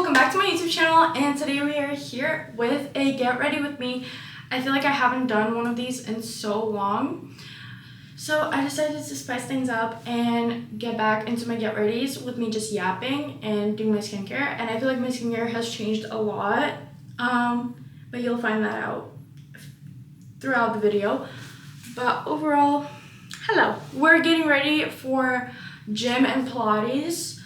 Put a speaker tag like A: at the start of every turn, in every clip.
A: welcome back to my YouTube channel, and today we are here with a get ready with me. I feel like I haven't done one of these in so long, so I decided to spice things up and get back into my get readies with me just yapping and doing my skincare. And I feel like my skincare has changed a lot, but you'll find that out throughout the video. But overall, hello, we're getting ready for gym and Pilates.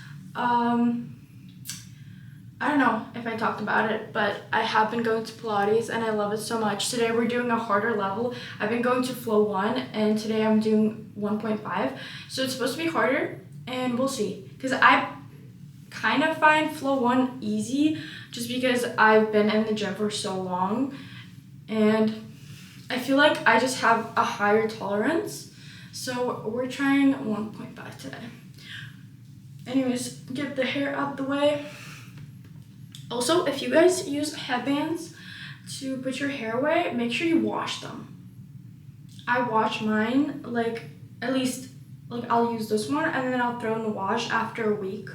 A: I don't know if I talked about it, but I have been going to Pilates and I love it so much. Today we're doing a harder level. I've been going to flow 1 and today I'm doing 1.5. So it's supposed to be harder and we'll see. Because I kind of find flow 1 easy just because I've been in the gym for so long. And I feel like I just have a higher tolerance. So we're trying 1.5 today. Anyways, get the hair out the way. Also, if you guys use headbands to put your hair away, make sure you wash them. I wash mine, like, at least, like, I'll use this one and then I'll throw in the wash after a week.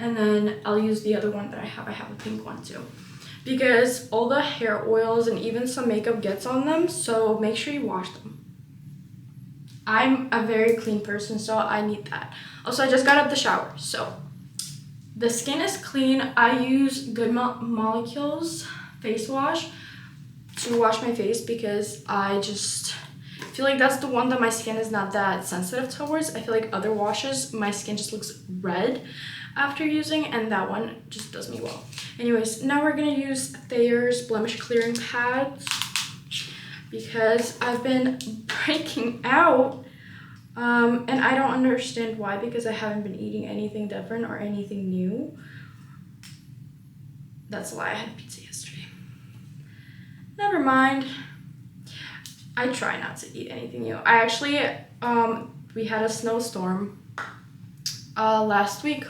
A: And then I'll use the other one that I have. I have a pink one too. Because all the hair oils and even some makeup gets on them, so make sure you wash them. I'm a very clean person, so I need that. Also, I just got out of the shower, so the skin is clean. I use Good Molecules face wash to wash my face because I just feel like that's the one that my skin is not that sensitive towards. I feel like other washes, my skin just looks red after using, and that one just does me well. Anyways, now we're gonna use Thayer's blemish clearing pads because I've been breaking out. And I don't understand why, because I haven't been eating anything different or anything new. That's why I had pizza yesterday. Never mind. I try not to eat anything new. I actually, we had a snowstorm last week.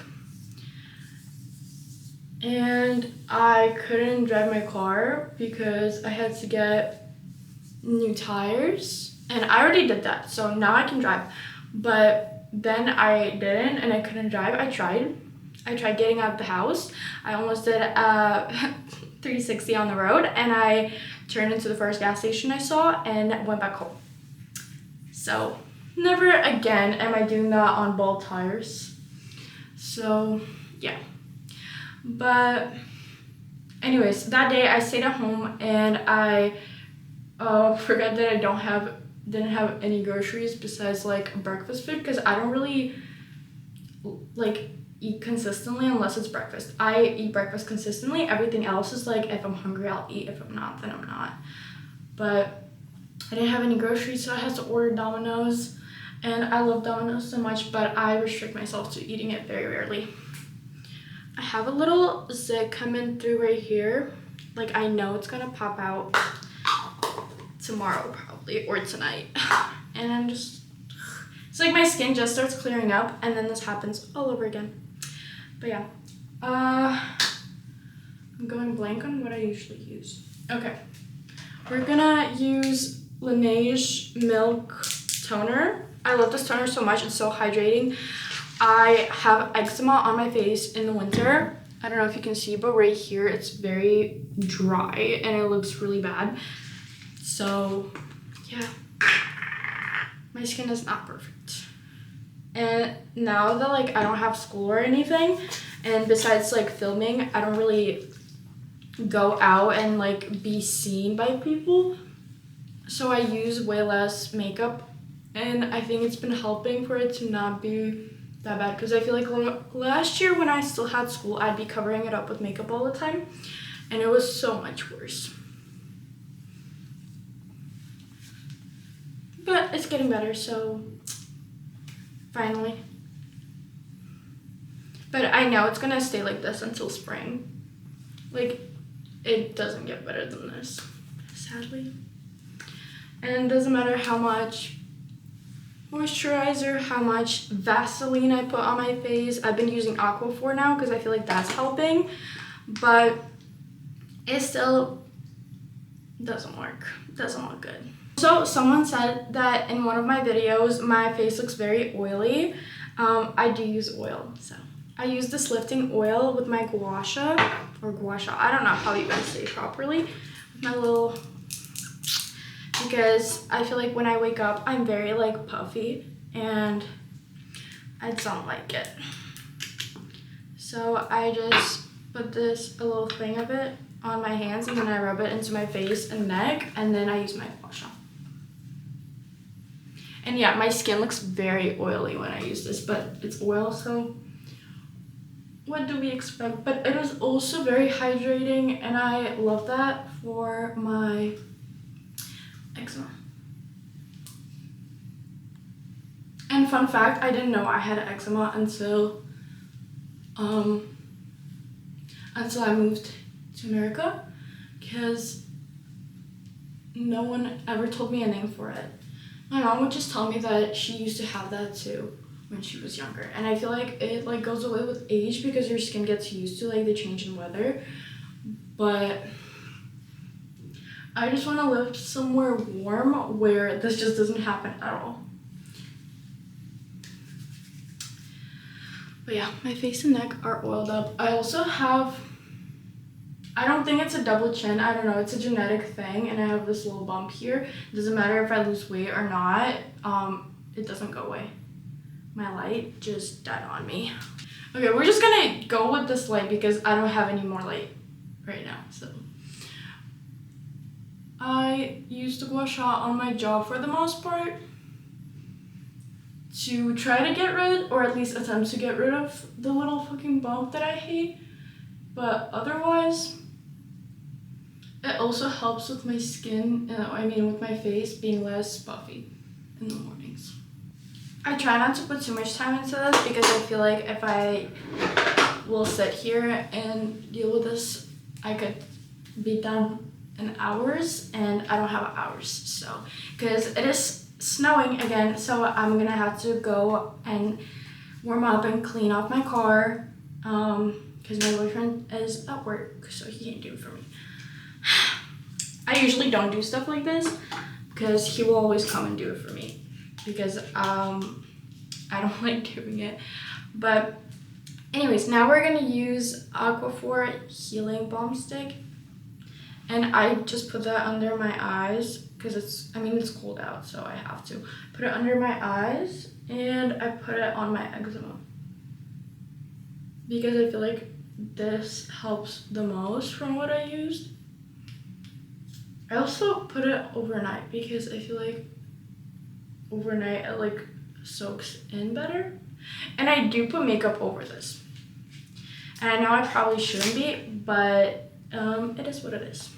A: And I couldn't drive my car because I had to get new tires. And I already did that, so now I can drive. But then I didn't, and I couldn't drive. I tried getting out of the house. I almost did a 360 on the road, and I turned into the first gas station I saw and went back home. So never again am I doing that on bald tires. So yeah. But anyways, that day I stayed at home and I forgot that I didn't have any groceries besides like breakfast food, because I don't really like eat consistently unless it's breakfast. I eat breakfast consistently. Everything else is like, if I'm hungry I'll eat, if I'm not then I'm not. But I didn't have any groceries, so I had to order Domino's, and I love Domino's so much, but I restrict myself to eating it very rarely. I have a little zit coming through right here. Like, I know it's gonna pop out tomorrow probably, or tonight. And I'm just, it's like my skin just starts clearing up and then this happens all over again. But yeah, I'm going blank on what I usually use. Okay, we're gonna use Laneige Milk Toner. I love this toner so much, it's so hydrating. I have eczema on my face in the winter. I don't know if you can see, but right here it's very dry and it looks really bad. So yeah, my skin is not perfect. And now that like I don't have school or anything, and besides like filming, I don't really go out and like be seen by people, so I use way less makeup, and I think it's been helping for it to not be that bad, because I feel like last year when I still had school, I'd be covering it up with makeup all the time and it was so much worse. But it's getting better, so finally. But I know it's gonna stay like this until spring. Like, it doesn't get better than this, sadly. And it doesn't matter how much moisturizer, how much Vaseline I put on my face. I've been using Aquaphor now because I feel like that's helping, but it still doesn't work. It doesn't look good. So someone said that in one of my videos my face looks very oily. I do use oil, so I use this lifting oil with my Guasha, or Guasha, I don't know how you guys say it properly, with my little, because I feel like when I wake up, I'm very like puffy, and I don't like it. So I just put a little thing of it on my hands, and then I rub it into my face and neck, and then I use my Guasha. And yeah, my skin looks very oily when I use this, but it's oil, so what do we expect? But it is also very hydrating, and I love that for my eczema. And fun fact, I didn't know I had eczema until I moved to America, because no one ever told me a name for it. My mom would just tell me that she used to have that too when she was younger, and I feel like it like goes away with age because your skin gets used to like the change in weather. But I just want to live somewhere warm where this just doesn't happen at all. But yeah, my face and neck are oiled up. I also have, I don't think it's a double chin, I don't know, it's a genetic thing, and I have this little bump here. It doesn't matter if I lose weight or not, it doesn't go away. My light just died on me. Okay, we're just gonna go with this light because I don't have any more light right now, so. I used the Guasha on my jaw for the most part to try to get rid, or at least attempt to get rid of the little fucking bump that I hate. But otherwise, it also helps with my skin, with my face being less puffy in the mornings. I try not to put too much time into this because I feel like if I will sit here and deal with this, I could be done in hours, and I don't have hours, so, because it is snowing again, so I'm gonna have to go and warm up and clean off my car, because my boyfriend is at work, so he can't do it for me. I usually don't do stuff like this because he will always come and do it for me because I don't like doing it. But anyways, now we're gonna use Aquaphor Healing Balm Stick, and I just put that under my eyes because it's cold out, so I have to put it under my eyes, and I put it on my eczema because I feel like this helps the most from what I used. I also put it overnight because I feel like overnight it like soaks in better. And I do put makeup over this. And I know I probably shouldn't be, but it is what it is.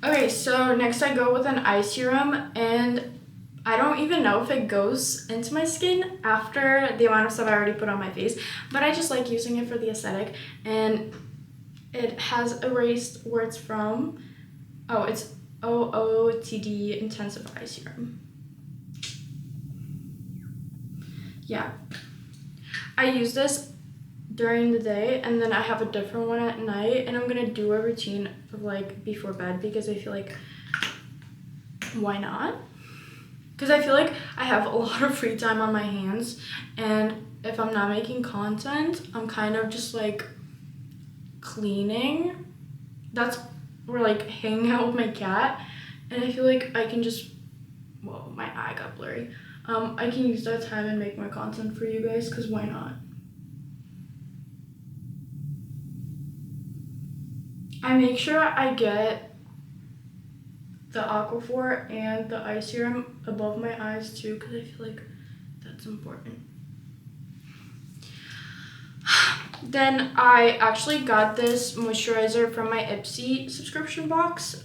A: Okay, so next I go with an eye serum, and I don't even know if it goes into my skin after the amount of stuff I already put on my face, but I just like using it for the aesthetic, and it has erased where it's from. Oh, it's OOTD Intensive Eye Serum. Yeah. I use this during the day, and then I have a different one at night, and I'm gonna do a routine of like before bed because I feel like, why not? Because I feel like I have a lot of free time on my hands, and if I'm not making content, I'm kind of just like cleaning. Or like hanging out with my cat, and I feel like I can just, whoa, my eye got blurry. I can use that time and make more content for you guys, because why not? I make sure I get the Aquaphor and the eye serum above my eyes too, because I feel like that's important. Then I actually got this moisturizer from my Ipsy subscription box.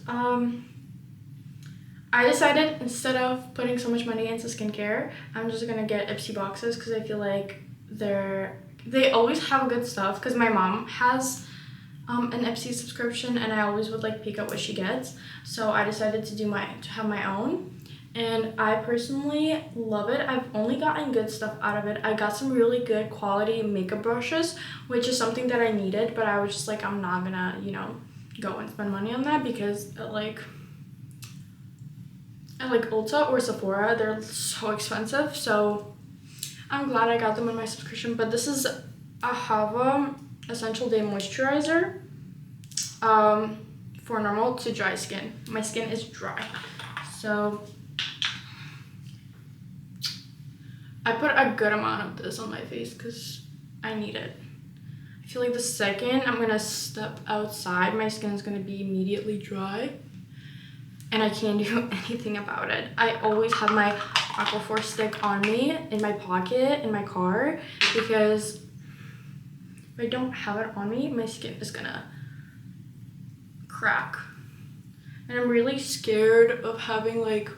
A: I decided instead of putting so much money into skincare, I'm just gonna get Ipsy boxes because I feel like they always have good stuff, because my mom has an Ipsy subscription, and I always would like peek at what she gets. So I decided to have my own. And I personally love it. I've only gotten good stuff out of it. I got some really good quality makeup brushes, which is something that I needed, but I was just like, I'm not gonna, go and spend money on that because at like Ulta or Sephora, they're so expensive. So I'm glad I got them in my subscription, but this is I have essential day moisturizer for normal to dry skin. My skin is dry, so I put a good amount of this on my face because I need it. I feel like the second I'm gonna step outside, my skin is gonna be immediately dry and I can't do anything about it. I always have my Aquaphor stick on me in my pocket in my car because if I don't have it on me, my skin is gonna crack. And I'm really scared of having like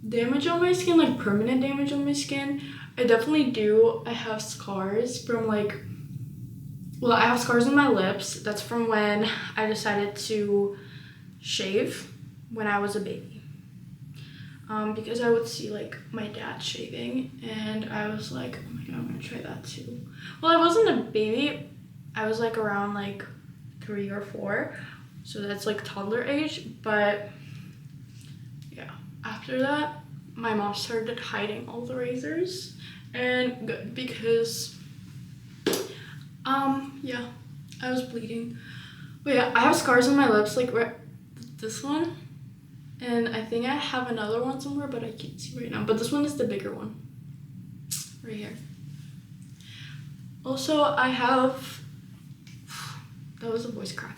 A: damage on my skin, like permanent damage on my skin. I definitely do. I have scars from like, well, I have scars on my lips. That's from when I decided to shave when I was a baby. Because I would see like my dad shaving and I was like, oh my god, I'm gonna try that too. Well, I wasn't a baby. I was like around like 3 or 4. So that's like toddler age, but yeah. After that, my mom started hiding all the razors, and good because yeah, I was bleeding. But yeah, I have scars on my lips, like this one, and I think I have another one somewhere, but I can't see right now. But this one is the bigger one, right here. Also, I have, that was a voice crack.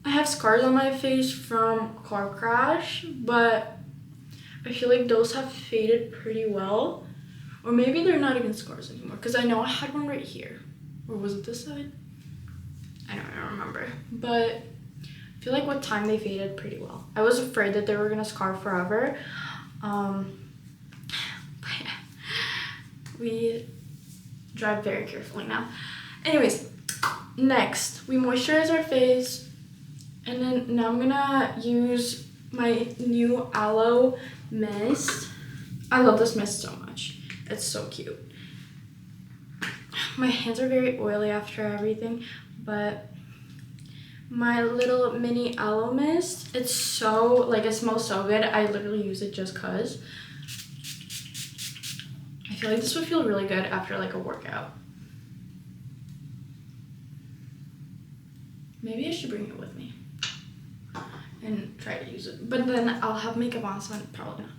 A: I have scars on my face from a car crash, but I feel like those have faded pretty well. Or maybe they're not even scars anymore, because I know I had one right here. Or was it this side? I don't remember. But I feel like with time they faded pretty well. I was afraid that they were gonna scar forever. But yeah, we drive very carefully now. Anyways, next we moisturize our face. And then now I'm gonna use my new aloe mist. I love this mist so much. It's so cute. My hands are very oily after everything, but my little mini aloe mist, it's so, like, it smells so good. I literally use it just cause. I feel like this would feel really good after like a workout. Maybe I should bring it with me and try to use it, but then I'll have makeup on, so I'm probably not.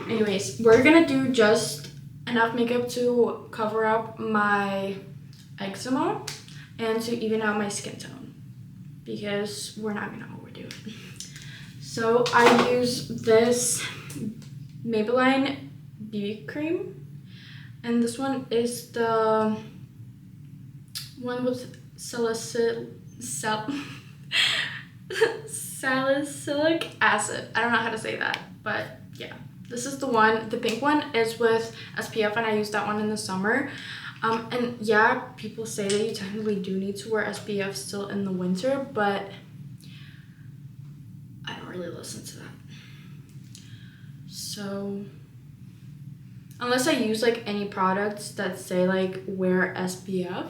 A: Anyways, we're gonna do just enough makeup to cover up my eczema and to even out my skin tone because we're not gonna overdo it. So I use this Maybelline BB cream, and this one is the one with salicylic acid. I don't know how to say that, but yeah, this is the one. The pink one is with SPF, and I use that one in the summer. And yeah, people say that you technically do need to wear SPF still in the winter, but I don't really listen to that. So unless I use like any products that say like wear SPF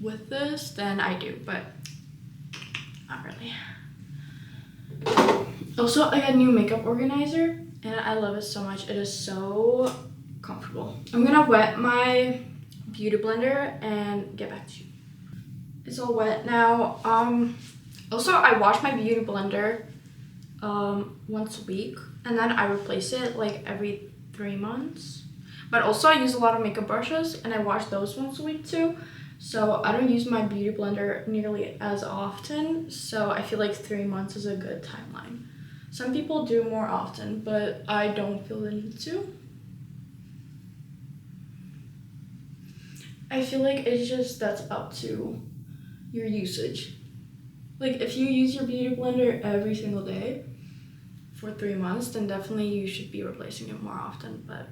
A: with this, then I do, but not really. Also, I got a new makeup organizer and I love it so much. It is so comfortable. I'm gonna wet my beauty blender and get back to you. It's all wet now. Also, I wash my beauty blender once a week, and then I replace it like every 3 months. But also I use a lot of makeup brushes and I wash those once a week too. So I don't use my beauty blender nearly as often, so I feel like 3 months is a good timeline. Some people do more often, but I don't feel the need to. I feel like it's just, that's up to your usage. Like if you use your beauty blender every single day for 3 months, then definitely you should be replacing it more often, but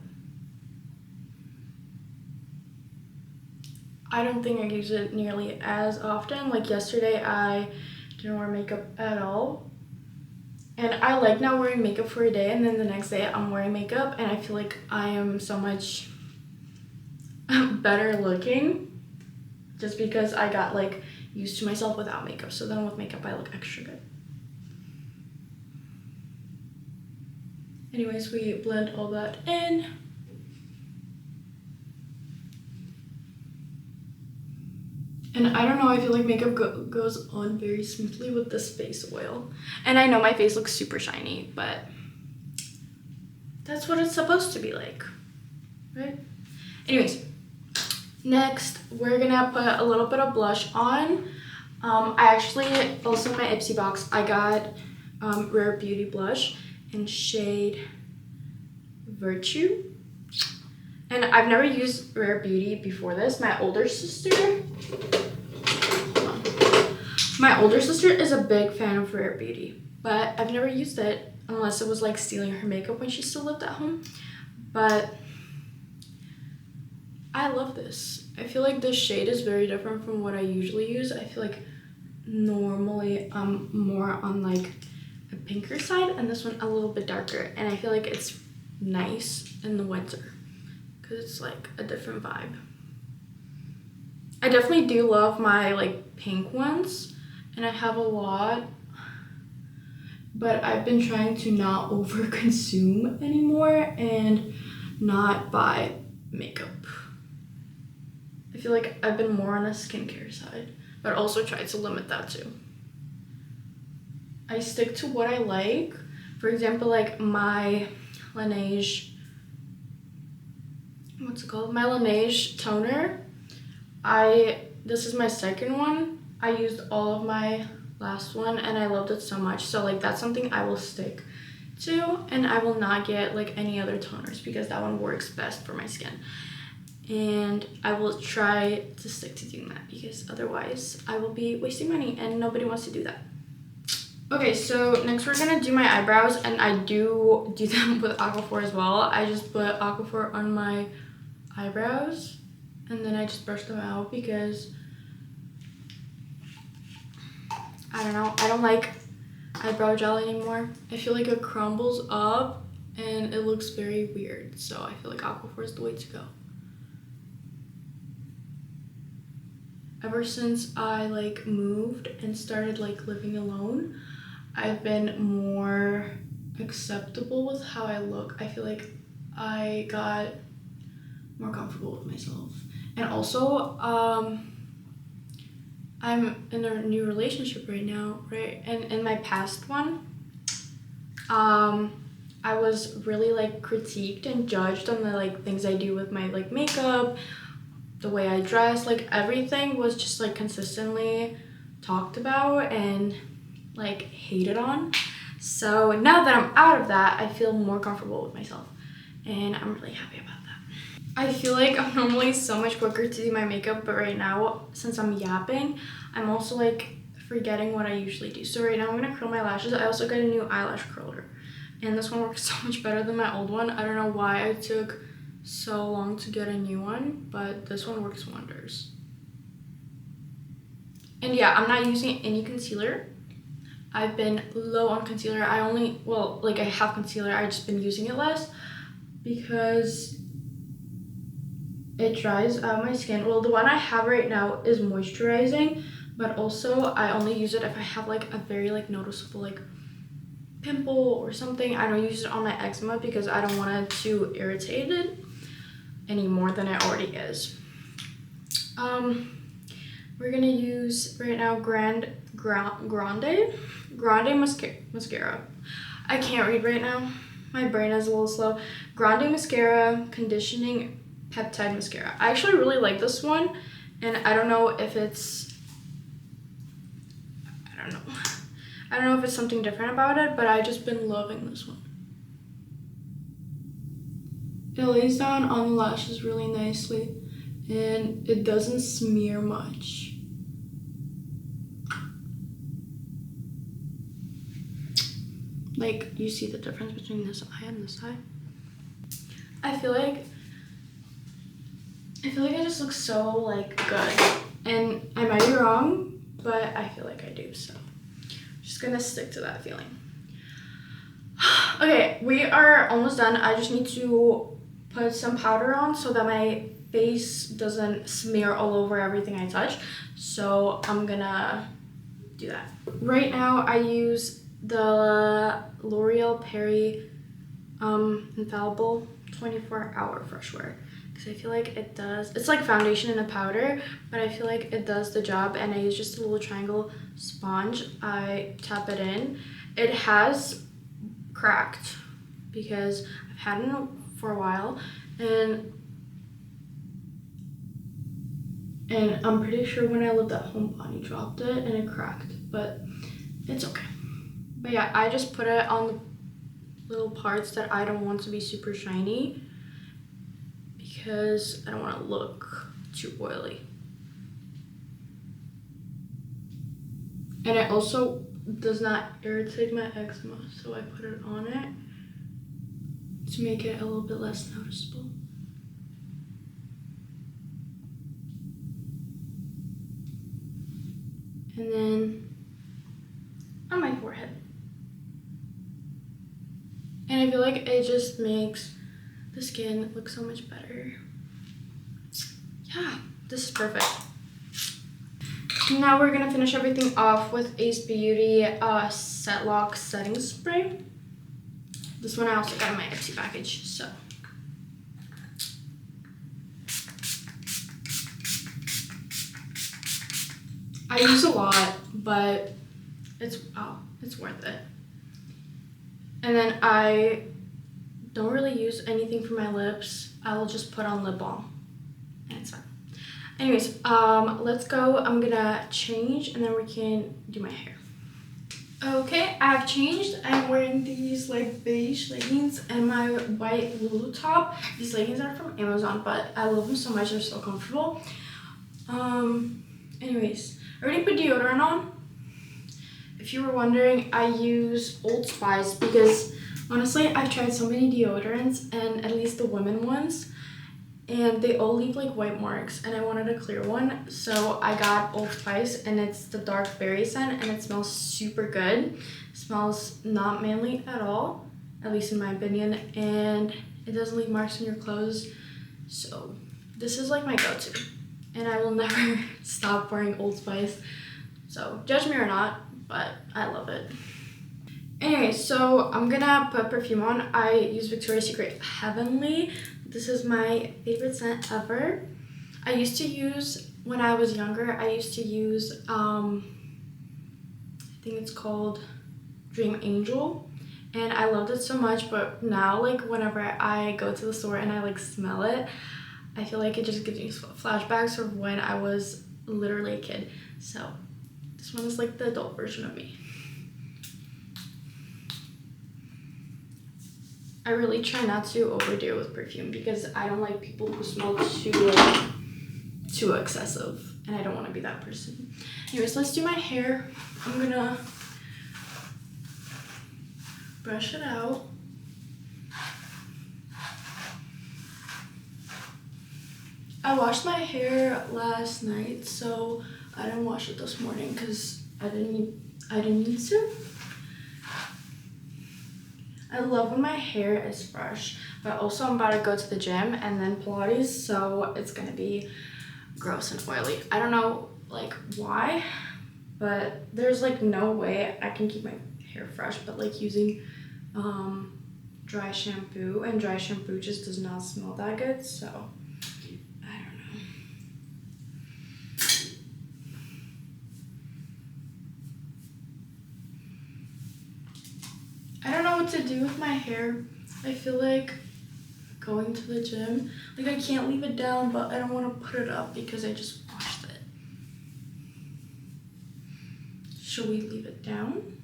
A: I don't think I use it nearly as often. Like yesterday, I didn't wear makeup at all. And I like not wearing makeup for a day, and then the next day I'm wearing makeup, and I feel like I am so much better looking just because I got like used to myself without makeup. So then with makeup, I look extra good. Anyways, we blend all that in. And I don't know, I feel like makeup goes on very smoothly with this face oil. And I know my face looks super shiny, but that's what it's supposed to be like, right? Anyways, next we're gonna put a little bit of blush on. I actually, also in my Ipsy box, I got Rare Beauty blush in shade Virtue. And I've never used Rare Beauty before this. My older sister is a big fan of Rare Beauty, but I've never used it unless it was like stealing her makeup when she still lived at home. But I love this. I feel like this shade is very different from what I usually use. I feel like normally I'm more on like a pinker side, and this one a little bit darker, and I feel like it's nice in the winter because it's like a different vibe. I definitely do love my like pink ones, and I have a lot, but I've been trying to not over consume anymore and not buy makeup. I feel like I've been more on a skincare side, but also try to limit that too. I stick to what I like. For example, like my Laneige, what's it called? My Laneige toner. This is my second one. I used all of my last one and I loved it so much. So like that's something I will stick to, and I will not get like any other toners because that one works best for my skin. And I will try to stick to doing that because otherwise I will be wasting money and nobody wants to do that. Okay, so next we're gonna do my eyebrows, and I do them with Aquaphor as well. I just put Aquaphor on my eyebrows and then I just brush them out because I don't know, I don't like eyebrow gel anymore. I feel like it crumbles up and it looks very weird, so I feel like Aquaphor is the way to go. Ever since I like moved and started like living alone, I've been more acceptable with how I look. I feel like I got more comfortable with myself. And also, I'm in a new relationship right now, right? And in my past one, I was really like critiqued and judged on the like things I do with my like makeup, the way I dress, like everything was just like consistently talked about and like hated on. So now that I'm out of that, I feel more comfortable with myself and I'm really happy about that. I feel like I'm normally so much quicker to do my makeup, but right now, since I'm yapping, I'm also like forgetting what I usually do. So right now I'm gonna curl my lashes. I also got a new eyelash curler and this one works so much better than my old one. I don't know why I took so long to get a new one, but this one works wonders. And yeah, I'm not using any concealer. I've been low on concealer. I have concealer, I've just been using it less because it dries out my skin. Well, the one I have right now is moisturizing, but also I only use it if I have like a very like noticeable like pimple or something. I don't use it on my eczema because I don't want it to irritate it any more than it already is. We're gonna use right now Grande Mascara. I can't read right now. My brain is a little slow. Grande Mascara Conditioning Peptide Mascara. I actually really like this one, and I don't know if it's something different about it, but I've just been loving this one. It lays down on the lashes really nicely and it doesn't smear much. Like, you see the difference between this eye and this eye? I feel like I just look so like good, and I might be wrong, but I feel like I do, so I'm just gonna stick to that feeling. Okay, we are almost done. I just need to put some powder on so that my face doesn't smear all over everything I touch, so I'm gonna do that. Right now I use the L'Oreal Paris Infallible 24-hour fresh wear because I feel like it does. It's like foundation in a powder, but I feel like it does the job. And I use just a little triangle sponge. I tap it in. It has cracked because I've had it for a while, and I'm pretty sure when I lived at home, Bonnie dropped it and it cracked, but it's okay. But yeah, I just put it on the little parts that I don't want to be super shiny because I don't want to look too oily. And it also does not irritate my eczema, so I put it on it to make it a little bit less noticeable. And then on my forehead. And I feel like it just makes the skin look so much better. Yeah, this is perfect. Now we're gonna finish everything off with Ace Beauty Set Lock Setting Spray. This one I also got in my Etsy package, so. I use a lot, but it's worth it. And then I don't really use anything for my lips. I'll just put on lip balm, and it's fine. Anyways, let's go. I'm gonna change, and then we can do my hair. Okay, I've changed. I'm wearing these like beige leggings and my white Lulu top. These leggings are from Amazon, but I love them so much. They're so comfortable. Anyways, I already put deodorant on. If you were wondering, I use Old Spice because honestly, I've tried so many deodorants, and at least the women ones, and they all leave like white marks, and I wanted a clear one, so I got Old Spice, and it's the dark berry scent, and it smells super good. It smells not manly at all, at least in my opinion, and it doesn't leave marks on your clothes, so this is like my go-to, and I will never stop wearing Old Spice, so judge me or not, but I love it. Anyway, so I'm gonna put perfume on. I use Victoria's Secret Heavenly. This is my favorite scent ever. I used to use, when I was younger, I used to use, I think it's called Dream Angel. And I loved it so much, but now, like, whenever I go to the store and I, like, smell it, I feel like it just gives me flashbacks of when I was literally a kid. So, this one is, like, the adult version of me. I really try not to overdo it with perfume because I don't like people who smell too excessive, and I don't want to be that person. Anyways, let's do my hair. I'm gonna brush it out. I washed my hair last night, so I didn't wash it this morning because I didn't need to. I love when my hair is fresh, but also I'm about to go to the gym and then Pilates, so it's gonna be gross and oily. I don't know like why, but there's like no way I can keep my hair fresh, but like using dry shampoo, and dry shampoo just does not smell that good, so I don't know. I don't know what to do with my hair. I feel like going to the gym, like I can't leave it down, but I don't want to put it up because I just washed it. Should we leave it down?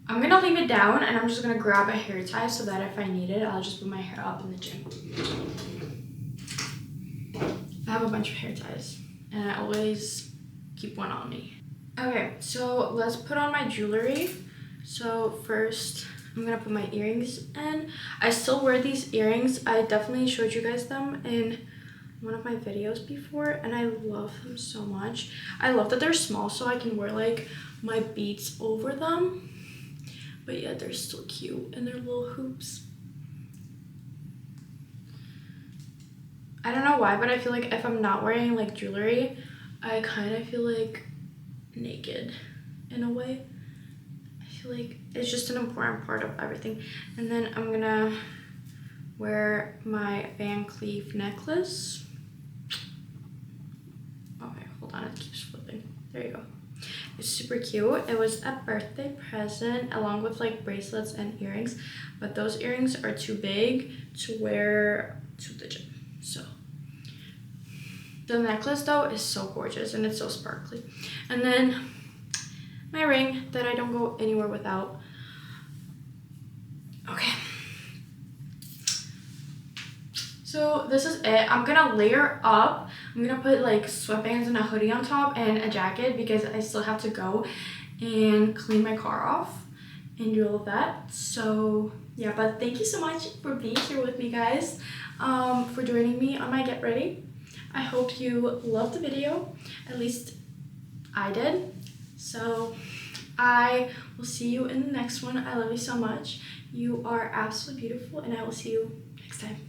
A: I'm gonna leave it down, and I'm just gonna grab a hair tie so that if I need it, I'll just put my hair up in the gym. I have a bunch of hair ties, and I always keep one on me. Okay, so let's put on my jewelry. So first, I'm gonna put my earrings in. I still wear these earrings. I definitely showed you guys them in one of my videos before, and I love them so much. I love that they're small, so I can wear like my beads over them. But yeah, they're still cute, and they're little hoops. I don't know why, but I feel like if I'm not wearing like jewelry, I kind of feel like naked in a way. I feel like it's just an important part of everything. And then I'm gonna wear my Van Cleef necklace. Okay, hold on, it keeps flipping. There you go. It's super cute. It was a birthday present along with like bracelets and earrings, but those earrings are too big to wear to the gym. So the necklace though is so gorgeous and it's so sparkly. And then my ring that I don't go anywhere without. Okay. So this is it. I'm gonna layer up. I'm gonna put like sweatbands and a hoodie on top and a jacket because I still have to go and clean my car off and do all of that. So yeah, but thank you so much for being here with me, guys, for joining me on my get ready. I hope you loved the video. At least I did. So I will see you in the next one. I love you so much. You are absolutely beautiful, and I will see you next time.